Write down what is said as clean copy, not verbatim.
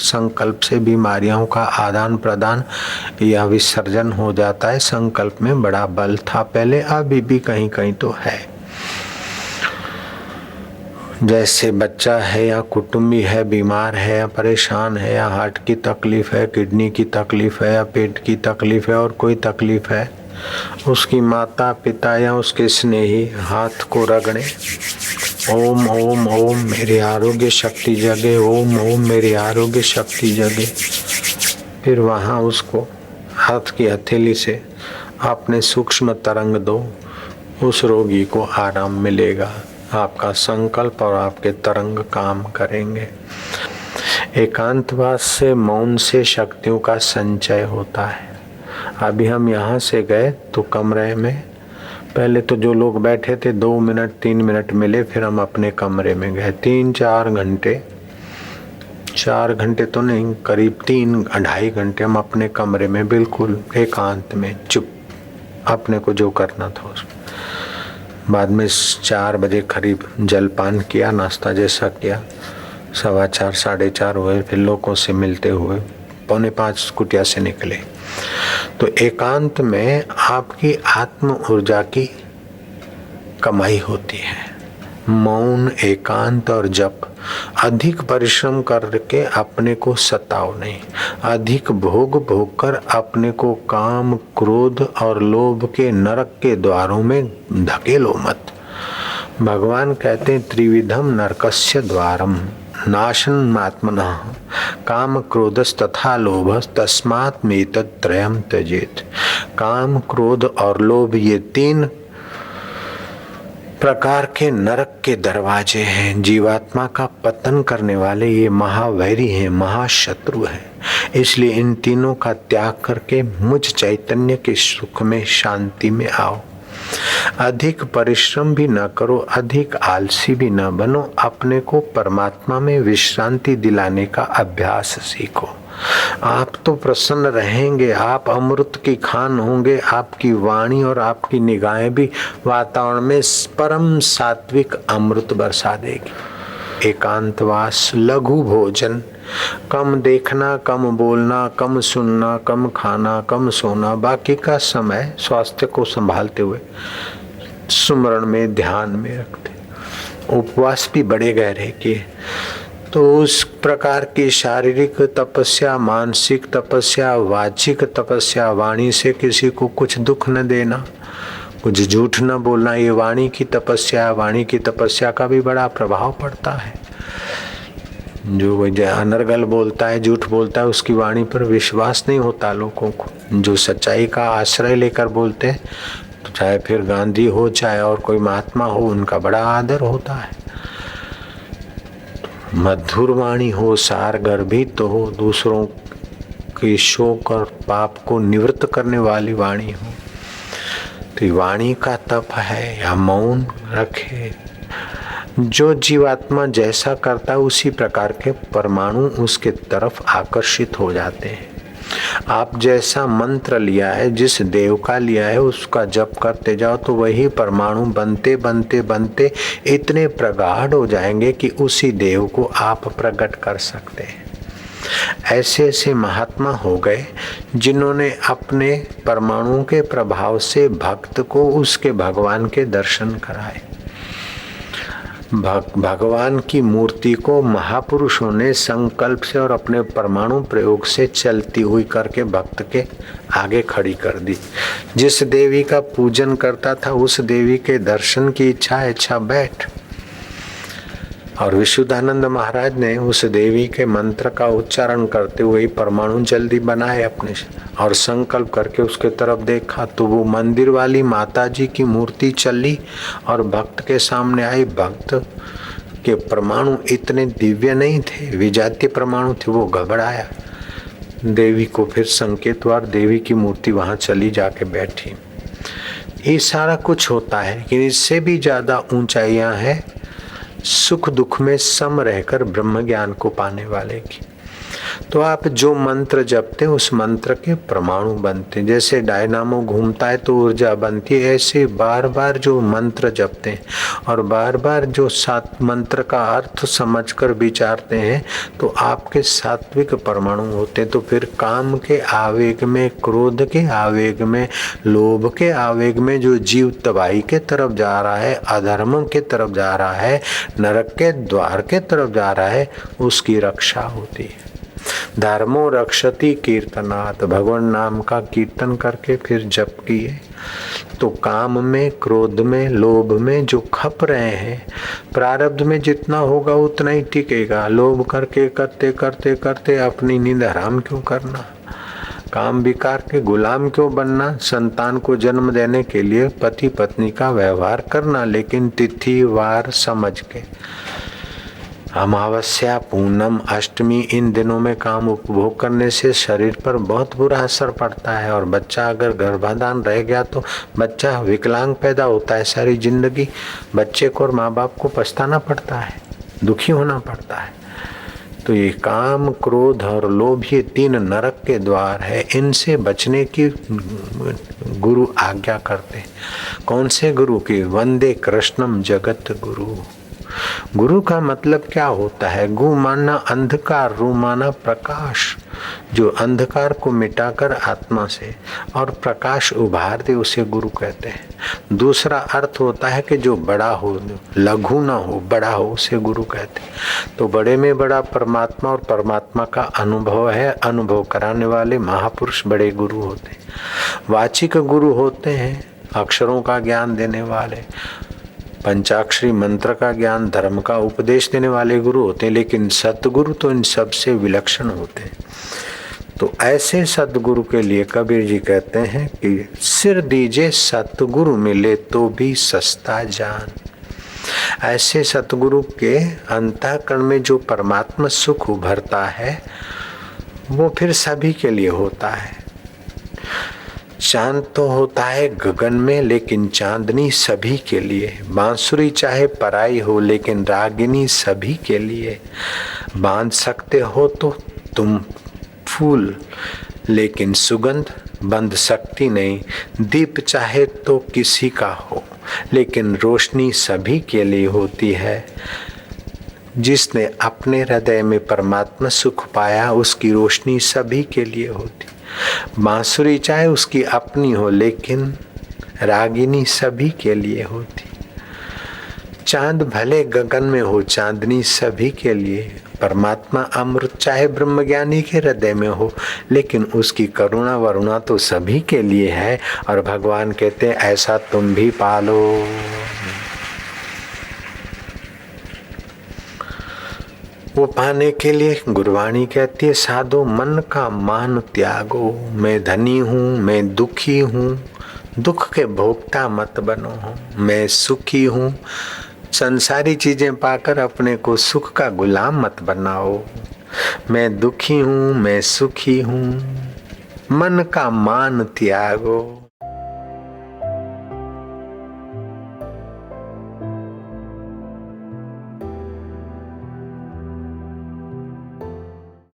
संकल्प से बीमारियों का आदान प्रदान या विसर्जन हो जाता है। संकल्प में बड़ा बल था पहले, अभी भी कहीं कहीं तो है। जैसे बच्चा है या कुटुंबी है, बीमार है या परेशान है, या हार्ट की तकलीफ है, किडनी की तकलीफ है, या पेट की तकलीफ है, और कोई तकलीफ है, उसकी माता पिता या उसके स्नेही हाथ को रगड़े, ओम ओम ओम मेरी आरोग्य शक्ति जगे, ओम ओम मेरी आरोग्य शक्ति जगे। फिर वहाँ उसको हाथ की हथेली से आपने सूक्ष्म तरंग दो, उस रोगी को आराम मिलेगा। आपका संकल्प और आपके तरंग काम करेंगे। एकांतवास से, मौन से शक्तियों का संचय होता है। अभी हम यहाँ से गए तो कमरे में पहले तो जो लोग बैठे थे 2 मिनट 3 मिनट मिले, फिर हम अपने कमरे में गए। 3-4 घंटे, 4 घंटे तो नहीं, करीब 3-2.5 घंटे हम अपने कमरे में बिल्कुल एकांत में चुप, अपने को जो करना था उसमें। बाद में 4 बजे करीब जलपान किया, नाश्ता जैसा किया, 4:15 4:30 हुए, फिर लोगों से मिलते हुए 4:45 कुटिया से निकले। तो एकांत में आपकी आत्म ऊर्जा की कमाई होती है। मौन, एकांत और जप। अधिक परिश्रम करके अपने को सताओ नहीं, अधिक भोग भोग कर अपने को काम, क्रोध और लोभ के नरक के द्वारों में धकेलो मत। भगवान कहते हैं त्रिविधम नरकस्य द्वारम नाशन आत्मनः काम क्रोधस तथा लोभस तस्मात् मेतत् त्रयम् त्यजेत। काम, क्रोध और लोभ ये 3 प्रकार के नरक के दरवाजे हैं। जीवात्मा का पतन करने वाले ये महावैरी हैं, महाशत्रु हैं। इसलिए इन तीनों का त्याग करके मुझ चैतन्य के सुख में, शांति में आओ। अधिक परिश्रम भी न करो, अधिक आलसी भी न बनो। अपने को परमात्मा में विश्रांति दिलाने का अभ्यास सीखो। आप तो प्रसन्न रहेंगे, आप अमृत की खान होंगे। आपकी वाणी और आपकी निगाहें भी वातावरण में परम सात्विक अमृत बरसा देगी। एकांतवास, लघु भोजन, कम देखना, कम बोलना, कम सुनना, कम खाना, कम सोना, बाकी का समय स्वास्थ्य को संभालते हुए सुमरण में, ध्यान में रखते। उपवास भी बड़े गहरे किए। तो उस प्रकार की शारीरिक तपस्या, मानसिक तपस्या, वाचिक तपस्या, वाणी से किसी को कुछ दुख न देना, कुछ झूठ न बोलना, ये वाणी की तपस्या। वाणी की तपस्या का भी बड़ा प्रभाव पड़ता है। जो अनर्गल बोलता है, झूठ बोलता है, उसकी वाणी पर विश्वास नहीं होता लोगों को। जो सच्चाई का आश्रय लेकर बोलते हैं, तो चाहे फिर गांधी हो, चाहे और कोई महात्मा हो, उनका बड़ा आदर होता है। मधुर वाणी हो, सार गर्भित हो, दूसरों के शोक और पाप को निवृत्त करने वाली वाणी हो। तो वाणी का तप है। या मौन रखे। जो जीवात्मा जैसा करता है उसी प्रकार के परमाणु उसके तरफ आकर्षित हो जाते हैं। आप जैसा मंत्र लिया है, जिस देव का लिया है, उसका जप करते जाओ तो वही परमाणु बनते बनते बनते इतने प्रगाढ़ हो जाएंगे कि उसी देव को आप प्रकट कर सकते हैं। ऐसे ऐसे महात्मा हो गए जिन्होंने अपने परमाणुओं के प्रभाव से भक्त को उसके भगवान के दर्शन कराए। भगवान की मूर्ति को महापुरुषों ने संकल्प से और अपने परमाणु प्रयोग से चलती हुई करके भक्त के आगे खड़ी कर दी। जिस देवी का पूजन करता था उस देवी के दर्शन की इच्छा बैठ। और विशुद्धानंद महाराज ने उस देवी के मंत्र का उच्चारण करते हुए परमाणु जल्दी बनाए अपने और संकल्प करके उसके तरफ देखा तो वो मंदिर वाली माता जी की मूर्ति चली और भक्त के सामने आई। भक्त के परमाणु इतने दिव्य नहीं थे, विजातीय परमाणु थे। वो घबराया। देवी को फिर संकेत हुआ, देवी की मूर्ति वहां चली जाके बैठी। ये सारा कुछ होता है, लेकिन इससे भी ज्यादा ऊंचाइयां हैं सुख दुख में सम रहकर ब्रह्म ज्ञान को पाने वाले की। तो आप जो मंत्र जपते हैं उस मंत्र के परमाणु बनते हैं। जैसे डायनामो घूमता है तो ऊर्जा बनती है, ऐसे बार बार जो मंत्र जपते हैं और बार बार जो सात मंत्र का अर्थ समझकर विचारते हैं तो आपके सात्विक परमाणु होते हैं। तो फिर काम के आवेग में, क्रोध के आवेग में, लोभ के आवेग में जो जीव तबाही के तरफ जा रहा है, अधर्म के तरफ जा रहा है, नरक के द्वार के तरफ जा रहा है, उसकी रक्षा होती है। धर्मो रक्षति कीर्तनात्, भगवान नाम का कीर्तन करके फिर जप किए तो काम में, क्रोध में, लोभ में जो खप रहे हैं, प्रारब्ध में जितना होगा उतना ही टिकेगा। लोभ करके करते करते करते अपनी नींद हराम क्यों करना, काम विकार के गुलाम क्यों बनना, संतान को जन्म देने के लिए पति पत्नी का व्यवहार करना, लेकिन तिथि वार समझ के। अमावस्या, पूनम, अष्टमी, इन दिनों में काम उपभोग करने से शरीर पर बहुत बुरा असर पड़ता है। और बच्चा अगर गर्भाधान रह गया तो बच्चा विकलांग पैदा होता है। सारी जिंदगी बच्चे को और माँ बाप को पछताना पड़ता है, दुखी होना पड़ता है। तो ये काम, क्रोध और लोभ, ये 3 नरक के द्वार है। इनसे बचने की गुरु आज्ञा करते। कौन से गुरु की? वंदे कृष्णम जगत गुरु। गुरु का मतलब क्या होता है? गु माना अंधकार, रू माना प्रकाश। जो अंधकार को मिटाकर आत्मा से और प्रकाश उभार दे उसे गुरु कहते हैं। दूसरा अर्थ होता है कि जो बड़ा हो, लघु ना हो, बड़ा हो, उसे गुरु कहते हैं। तो बड़े में बड़ा परमात्मा और परमात्मा का अनुभव है। अनुभव कराने वाले महापुरुष बड़े गुरु होते हैं। वाचिक गुरु होते हैं अक्षरों का ज्ञान देने वाले, पंचाक्षरी मंत्र का ज्ञान, धर्म का उपदेश देने वाले गुरु होते हैं। लेकिन सतगुरु तो इन सबसे विलक्षण होते हैं। तो ऐसे सतगुरु के लिए कबीर जी कहते हैं कि सिर दीजे सतगुरु मिले तो भी सस्ता जान। ऐसे सतगुरु के अंतःकरण में जो परमात्मा सुख उभरता है वो फिर सभी के लिए होता है। चांद तो होता है गगन में, लेकिन चांदनी सभी के लिए। बांसुरी चाहे पराई हो, लेकिन रागिनी सभी के लिए। बांध सकते हो तो तुम फूल, लेकिन सुगंध बंध सकती नहीं। दीप चाहे तो किसी का हो, लेकिन रोशनी सभी के लिए होती है। जिसने अपने हृदय में परमात्मा सुख पाया उसकी रोशनी सभी के लिए होती। बांसुरी चाहे उसकी अपनी हो, लेकिन रागिनी सभी के लिए होती। चांद भले गगन में हो, चांदनी सभी के लिए। परमात्मा अमृत चाहे ब्रह्मज्ञानी के हृदय में हो, लेकिन उसकी करुणा वरुणा तो सभी के लिए है। और भगवान कहते हैं ऐसा तुम भी पालो। वो पाने के लिए गुरबाणी कहती है साधो मन का मान त्यागो। मैं धनी हूँ, मैं दुखी हूँ, दुख के भोगता मत बनो। मैं सुखी हूँ, संसारी चीजें पाकर अपने को सुख का गुलाम मत बनाओ। मैं दुखी हूँ, मैं सुखी हूँ, मन का मान त्यागो।